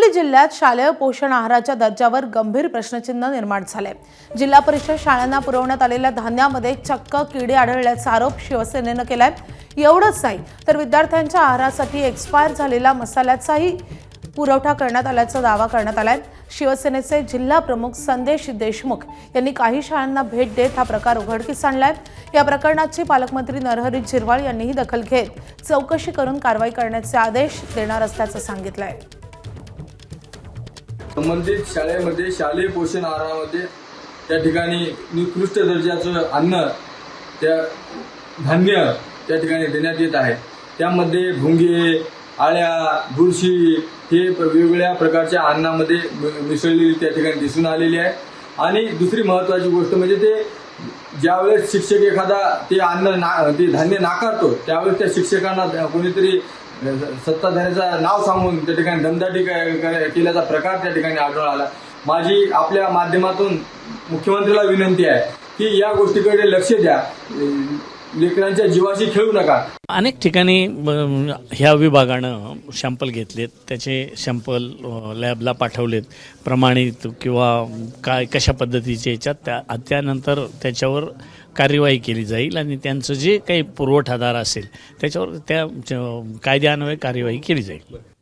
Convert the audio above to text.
हिंगोली जिल्ह्यात शालेय पोषण आहाराच्या दर्जावर गंभीर प्रश्नचिन्ह निर्माण झाले। जिल्हा परिषद शाळांना पुरवण्यात आलेल्या धान्यामध्ये चक्क किडे आढळल्याचा आरोप शिवसेनेने केलाय। एवढंच नाही तर विद्यार्थ्यांच्या आहारासाठी एक्सपायर झालेला मसाल्याचाही पुरवठा करण्यात आल्याचा दावा करण्यात आलाय। शिवसेनेचे जिल्हा प्रमुख संदेश देशमुख यांनी काही शाळांना भेट देत हा प्रकार उघडकीस आणलाय। या प्रकरणाची पालकमंत्री नरहरी झिरवाळ यांनीही दखल घेत चौकशी करून कारवाई करण्याचे आदेश देणार असल्याचं सांगितलंय। संबंधित शाळेमध्ये शालेय पोषण आहारामध्ये त्या ठिकाणी निकृष्ट दर्जाचं अन्न त्या धान्य त्या ठिकाणी देण्यात येत आहे। त्यामध्ये भुंगे, आळ्या, बुरशी हे वेगवेगळ्या प्रकारच्या अन्नामध्ये मिसळलेली त्या ठिकाणी दिसून आलेली आहे। आणि दुसरी महत्त्वाची गोष्ट म्हणजे ते ज्यावेळेस शिक्षक एखादा ते ते धान्य नाकारतो त्यावेळेस त्या शिक्षकांना कोणीतरी सत्ताधाऱ्याचं नाव सांगून त्या ठिकाणी दमदाटी केल्याचा प्रकार त्या ठिकाणी आढळून आला। माझी आपल्या माध्यमातून मुख्यमंत्र्याला विनंती आहे की या गोष्टीकडे लक्ष द्या, लेकरांच्या जीवाशी खेळू नका। अनेक ठिकाणी ह्या विभागानं सॅम्पल घेतलेत, त्याचे सॅम्पल लॅबला पाठवलेत प्रमाणित किंवा काय कशा पद्धतीचे याच्यात त्यानंतर त्याच्यावर कार्यवाही केली जाईल आणि त्यांचं जे काही पुरवठादार असेल त्याच्यावर त्या कायद्यान्वये कार्यवाही केली जाईल।